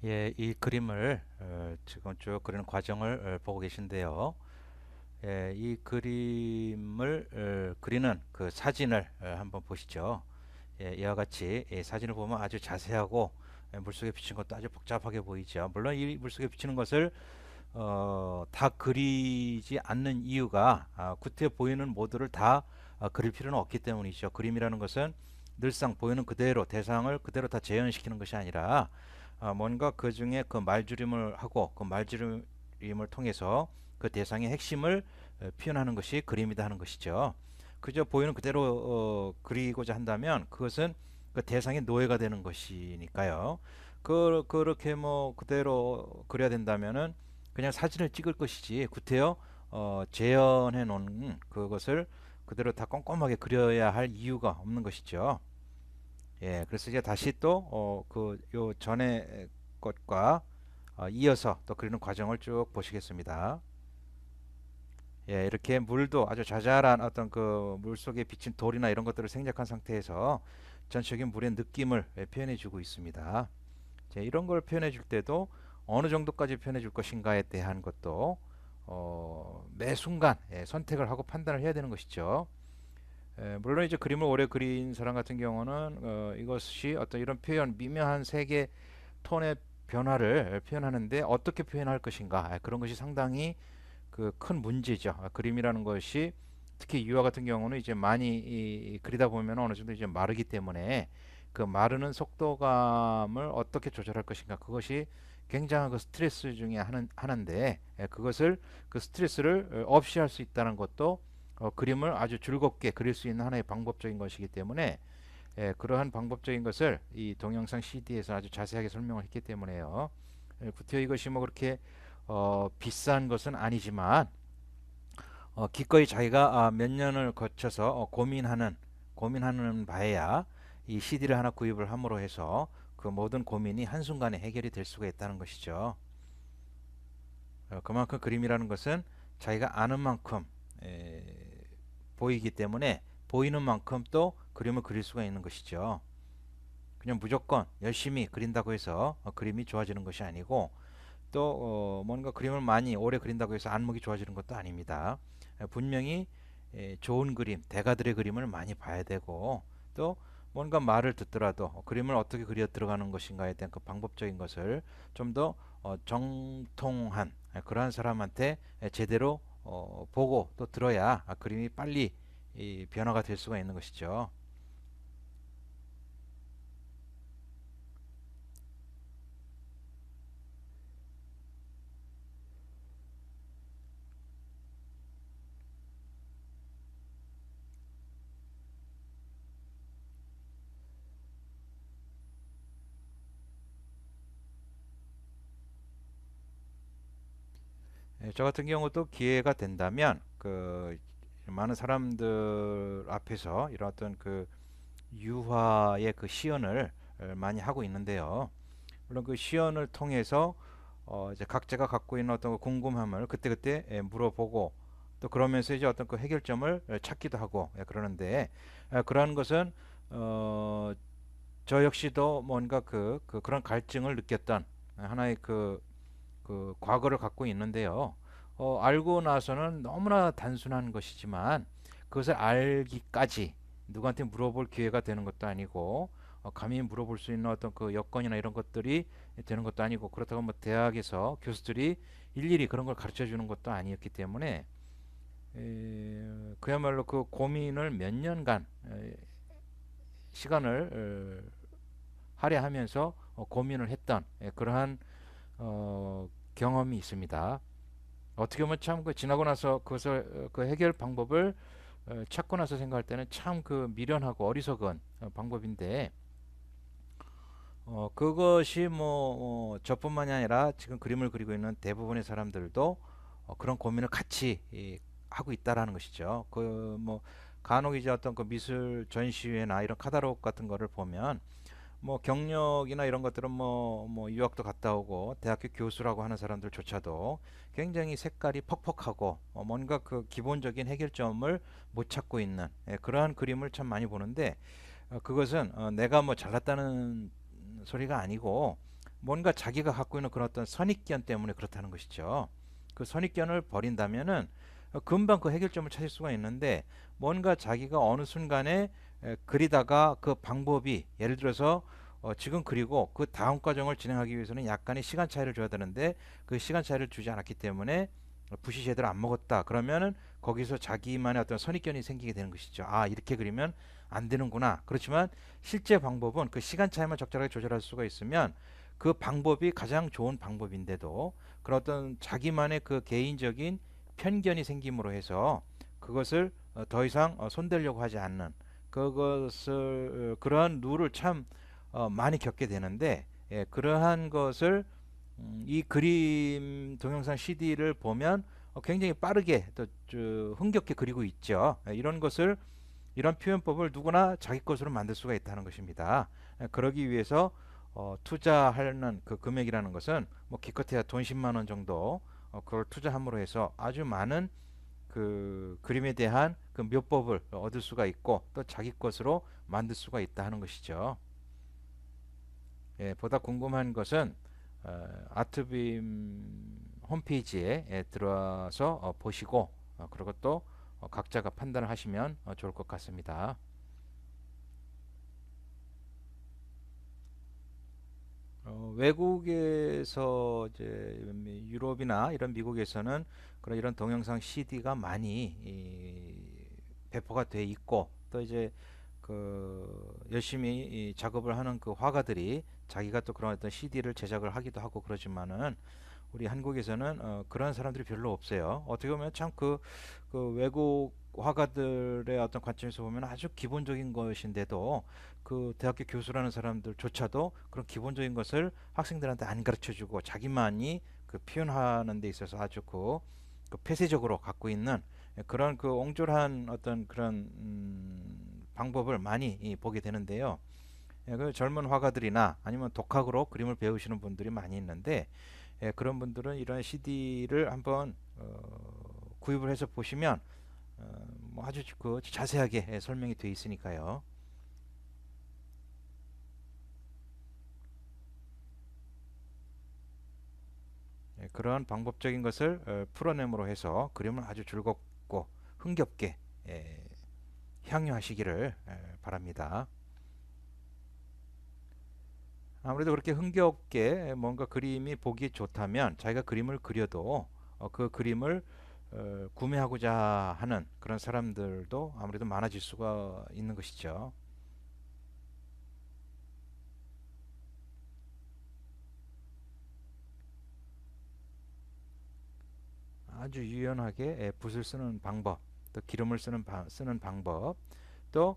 예, 이 그림을 지금 쭉 그리는 과정을 보고 계신데요. 예, 이 그림을 그리는 그 사진을 한번 보시죠. 예, 이와 같이 사진을 보면 아주 자세하고 물속에 비친 것도 아주 복잡하게 보이죠. 물론 이 물속에 비치는 것을 다 그리지 않는 이유가 겉에 보이는 모두를 다 그릴 필요는 없기 때문이죠. 그림이라는 것은 늘상 보이는 그대로 대상을 그대로 다 재현시키는 것이 아니라 뭔가 그 중에 그 말주림을 하고 그 말주림을 통해서 그 대상의 핵심을 표현하는 것이 그림이다 하는 것이죠. 그저 보이는 그대로 그리고자 한다면 그것은 그 대상의 노예가 되는 것이니까요. 그렇게 뭐 그대로 그려야 된다면은 그냥 사진을 찍을 것이지 구태여 재현해 놓은 그것을 그대로 다 꼼꼼하게 그려야 할 이유가 없는 것이죠. 예, 그래서 이제 다시 또 그 요 전에 것과 이어서 또 그리는 과정을 쭉 보시겠습니다. 예, 이렇게 물도 아주 자잘한 어떤 그 물 속에 비친 돌이나 이런 것들을 생략한 상태에서 전체적인 물의 느낌을 표현해 주고 있습니다. 이제 이런 걸 표현해 줄 때도 어느 정도까지 표현해 줄 것인가에 대한 것도 매 순간 선택을 하고 판단을 해야 되는 것이죠. 물론 이제 그림을 오래 그린 사람 같은 경우는 이것이 어떤 이런 표현, 미묘한 색의 톤의 변화를 표현하는데 어떻게 표현할 것인가 그런 것이 상당히 그 큰 문제죠. 그림이라는 것이 특히 이와 같은 경우는 이제 많이 그리다 보면 어느 정도 이제 마르기 때문에 그 마르는 속도감을 어떻게 조절할 것인가 그것이 굉장한 그 스트레스 중에 하나인데 그것을 그 스트레스를 없이 할 수 있다는 것도 그림을 아주 즐겁게 그릴 수 있는 하나의 방법적인 것이기 때문에 그러한 방법적인 것을 이 동영상 CD에서 아주 자세하게 설명을 했기 때문에요. 구태여 이것이 뭐 그렇게 비싼 것은 아니지만 기꺼이 자기가 몇 년을 거쳐서 고민하는 바에야 이 CD를 하나 구입을 함으로 해서 그 모든 고민이 한순간에 해결이 될 수가 있다는 것이죠. 그만큼 그림이라는 것은 자기가 아는 만큼 에, 보이기 때문에 보이는 만큼 또 그림을 그릴 수가 있는 것이죠. 그냥 무조건 열심히 그린다고 해서 그림이 좋아지는 것이 아니고 또 뭔가 그림을 많이 오래 그린다고 해서 안목이 좋아지는 것도 아닙니다. 분명히 좋은 그림, 대가들의 그림을 많이 봐야 되고 또 뭔가 말을 듣더라도 그림을 어떻게 그려 들어가는 것인가에 대한 그 방법적인 것을 좀 더 정통한 그러한 사람한테 제대로 보고 또 들어야 그림이 빨리 변화가 될 수가 있는 것이죠. 저 같은 경우도 기회가 된다면 그 많은 사람들 앞에서 이런 어떤 그 유화의 그 시연을 많이 하고 있는데요. 물론 그 시연을 통해서 이제 각자가 갖고 있는 어떤 그 궁금함을 그때그때 물어보고 또 그러면서 이제 어떤 그 해결점을 찾기도 하고 그러는데 그러한 것은 어, 저 역시도 뭔가 그런 갈증을 느꼈던 하나의 그 과거를 갖고 있는데요. 알고 나서는 너무나 단순한 것이지만 그것을 알기까지 누구한테 물어볼 기회가 되는 것도 아니고 감히 물어볼 수 있는 어떤 그 여건이나 이런 것들이 되는 것도 아니고 그렇다고 뭐 대학에서 교수들이 일일이 그런 걸 가르쳐 주는 것도 아니었기 때문에 그야말로 그 고민을 몇 년간 시간을 할애하면서 고민을 했던 그러한 경험이 있습니다. 어떻게 보면 참 그 지나고 나서 그것을 그 해결 방법을 찾고 나서 생각할 때는 참 그 미련하고 어리석은 방법인데 그것이 뭐 저뿐만이 아니라 지금 그림을 그리고 있는 대부분의 사람들도 그런 고민을 같이 하고 있다라는 것이죠. 그 뭐 간혹 이제 어떤 그 미술 전시회나 이런 카탈로그 같은 거를 보면 뭐 경력이나 이런 것들은 뭐 유학도 갔다 오고 대학교 교수라고 하는 사람들조차도 굉장히 색깔이 퍽퍽하고 뭔가 그 기본적인 해결점을 못 찾고 있는 그러한 그림을 참 많이 보는데 그것은 내가 뭐 잘났다는 소리가 아니고 뭔가 자기가 갖고 있는 그런 어떤 선입견 때문에 그렇다는 것이죠. 그 선입견을 버린다면은 금방 그 해결점을 찾을 수가 있는데, 뭔가 자기가 어느 순간에 그리다가 그 방법이, 예를 들어서 지금 그리고 그 다음 과정을 진행하기 위해서는 약간의 시간 차이를 줘야 되는데 그 시간 차이를 주지 않았기 때문에 붓이 제대로 안 먹었다. 그러면은 거기서 자기만의 어떤 선입견이 생기게 되는 것이죠. 아, 이렇게 그리면 안 되는구나. 그렇지만 실제 방법은 그 시간 차이만 적절하게 조절할 수가 있으면 그 방법이 가장 좋은 방법인데도, 그런 어떤 자기만의 그 개인적인 편견이 생김으로 해서 그것을 더 이상 손대려고 하지 않는, 그것을 그러한 룰을 참 많이 겪게 되는데, 예, 그러한 것을 이 그림 동영상 CD를 보면 굉장히 빠르게 또 흥겹게 그리고 있죠. 예, 이런 것을, 이런 표현법을 누구나 자기 것으로 만들 수가 있다는 것입니다. 예, 그러기 위해서 투자하는 그 금액이라는 것은 뭐 기껏해야 돈 10만 원 정도 그걸 투자함으로 해서 아주 많은 그 그림에 대한 그 묘법을 얻을 수가 있고 또 자기 것으로 만들 수가 있다 하는 것이죠. 예, 보다 궁금한 것은 아트빔 홈페이지에 들어와서 보시고 그리고 또 각자가 판단을 하시면 좋을 것 같습니다. 외국에서 이제 유럽이나 이런 미국에서는 그런 이런 동영상 CD가 많이 배포가 돼 있고, 또 이제 그 열심히 이 작업을 하는 그 화가들이 자기가 또 그런 어떤 CD를 제작을 하기도 하고 그러지만은 우리 한국에서는 그런 사람들이 별로 없어요. 어떻게 보면 참 그 외국 화가들의 어떤 관점에서 보면 아주 기본적인 것인데도 그 대학교 교수라는 사람들조차도 그런 기본적인 것을 학생들한테 안 가르쳐 주고 자기만이 그 표현하는 데 있어서 아주 그 폐쇄적으로 갖고 있는 그런 그 옹졸한 어떤 그런 방법을 많이 보게 되는데요. 예, 그 젊은 화가들이나 아니면 독학으로 그림을 배우시는 분들이 많이 있는데, 예, 그런 분들은 이런 CD를 한번 구입을 해서 보시면 뭐 아주 그 자세하게 설명이 되어 있으니까요. 예, 그런 방법적인 것을 풀어냄으로 해서 그림을 아주 즐겁고 흥겹게 향유하시기를 바랍니다. 아무래도 그렇게 흥겹게 뭔가 그림이 보기 좋다면 자기가 그림을 그려도 그 그림을 구매하고자 하는 그런 사람들도 아무래도 많아질 수가 있는 것이죠. 아주 유연하게 붓을 쓰는 방법, 또 기름을 쓰는 방법, 또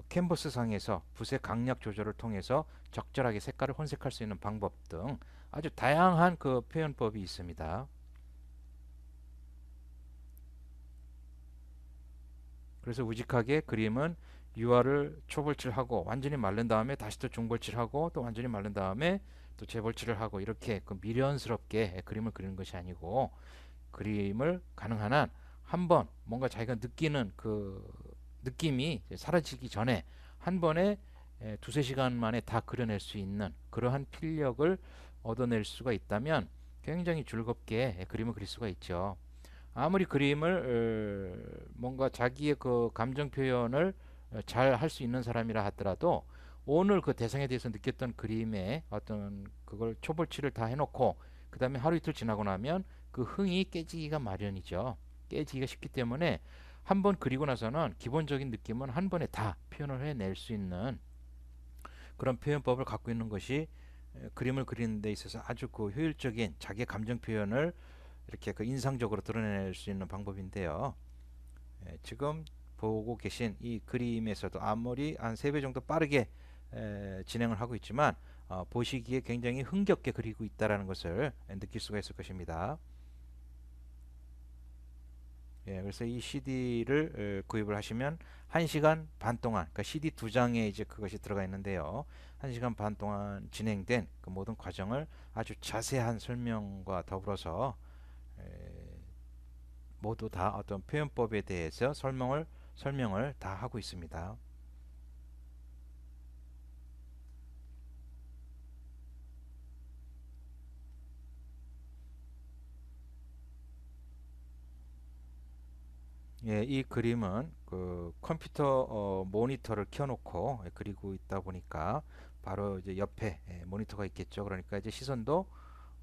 캔버스 상에서 붓의 강약 조절을 통해서 적절하게 색깔을 혼색할 수 있는 방법 등 아주 다양한 그 표현법이 있습니다. 그래서 우직하게 그림은 유화를 초벌칠하고 완전히 마른 다음에 다시 또 중벌칠하고 또 완전히 마른 다음에 또 재벌칠을 하고, 이렇게 그 미련스럽게 그림을 그리는 것이 아니고, 그림을 가능한 한 한 번 뭔가 자기가 느끼는 그 느낌이 사라지기 전에 한 번에 두세 시간 만에 다 그려낼 수 있는 그러한 필력을 얻어낼 수가 있다면 굉장히 즐겁게 그림을 그릴 수가 있죠. 아무리 그림을 뭔가 자기의 그 감정 표현을 잘 할 수 있는 사람이라 하더라도 오늘 그 대상에 대해서 느꼈던 그림에 어떤 그걸 초벌치를 다 해놓고 그 다음에 하루 이틀 지나고 나면 그 흥이 깨지기가 마련이죠. 깨지기가 쉽기 때문에 한 번 그리고 나서는 기본적인 느낌은 한 번에 다 표현을 해낼 수 있는 그런 표현법을 갖고 있는 것이 그림을 그리는 데 있어서 아주 그 효율적인 자기의 감정 표현을 이렇게 그 인상적으로 드러낼 수 있는 방법인데요. 지금 보고 계신 이 그림에서도 아무리 한 3배 정도 빠르게 진행을 하고 있지만 보시기에 굉장히 흥겹게 그리고 있다는 것을 느낄 수가 있을 것입니다. 예, 그래서 이 CD를 구입을 하시면 1시간 반 동안, 그러니까 CD 2장에 이제 그것이 들어가 있는데요. 1시간 반 동안 진행된 그 모든 과정을 아주 자세한 설명과 더불어서 에, 모두 다 어떤 표현법에 대해서 설명을 다 하고 있습니다. 예, 이 그림은 그 컴퓨터 모니터를 켜놓고 그리고 있다 보니까 바로 이제 옆에 모니터가 있겠죠. 그러니까 이제 시선도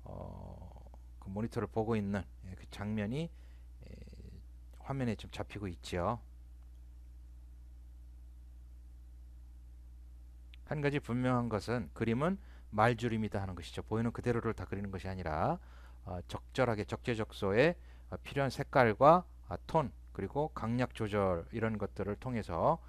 그 모니터를 보고 있는 그 장면이 에, 화면에 좀 잡히고 있죠. 한 가지 분명한 것은 그림은 말줄임이다 하는 것이죠. 보이는 그대로를 다 그리는 것이 아니라 적절하게 적재적소에 필요한 색깔과 톤 그리고 강약 조절 이런 것들을 통해서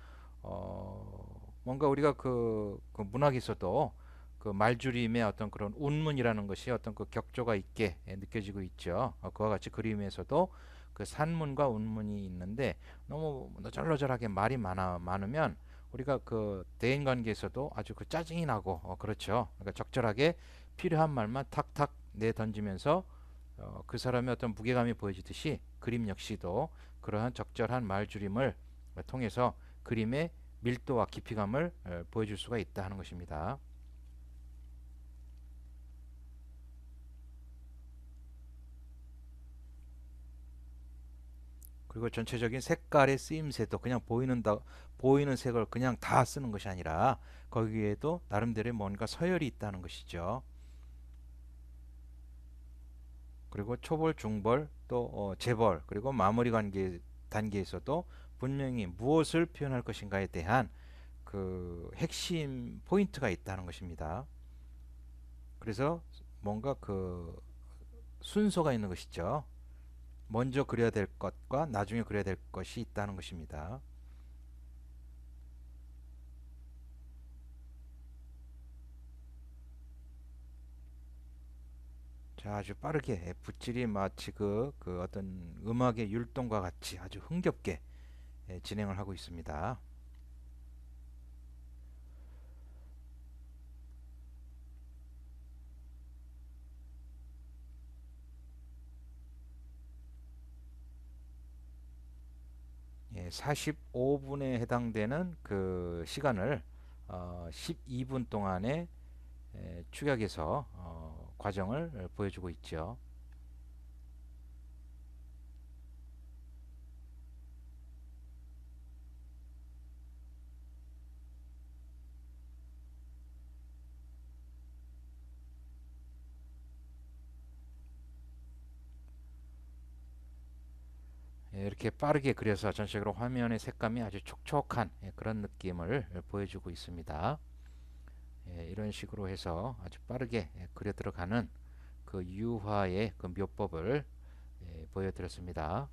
뭔가 우리가 그 문학에서도 그 말줄임의 어떤 그런 운문이라는 것이 어떤 그 격조가 있게 느껴지고 있죠. 그와 같이 그림에서도 그 산문과 운문이 있는데 너무 너절너절하게 말이 많으면 우리가 그 대인 관계에서도 아주 그 짜증이 나고 그렇죠. 그러니까 적절하게 필요한 말만 탁탁 내 던지면서 그 사람의 어떤 무게감이 보여지듯이 그림 역시도 그러한 적절한 말줄임을 통해서 그림의 밀도와 깊이감을 보여줄 수가 있다 하는 것입니다. 그리고 전체적인 색깔의 쓰임새도 그냥 보이는 색을 그냥 다 쓰는 것이 아니라 거기에도 나름대로의 뭔가 서열이 있다는 것이죠. 그리고 초벌, 중벌, 또 재벌, 그리고 마무리 관계 단계에서도 분명히 무엇을 표현할 것인가에 대한 그 핵심 포인트가 있다는 것입니다. 그래서 뭔가 그 순서가 있는 것이죠. 먼저 그려야 될 것과 나중에 그려야 될 것이 있다는 것입니다. 자, 아주 빠르게 붓질이 마치 그 어떤 음악의 율동과 같이 아주 흥겹게 진행을 하고 있습니다. 예, 45분에 해당되는 그 시간을 12분 동안에 축약해서 과정을 보여주고 있죠. 예, 이렇게 빠르게 그려서 전체적으로 화면의 색감이 아주 촉촉한 그런 느낌을 보여주고 있습니다. 예, 이런 식으로 해서 아주 빠르게 그려 들어가는 그 유화의 그 묘법을 보여드렸습니다.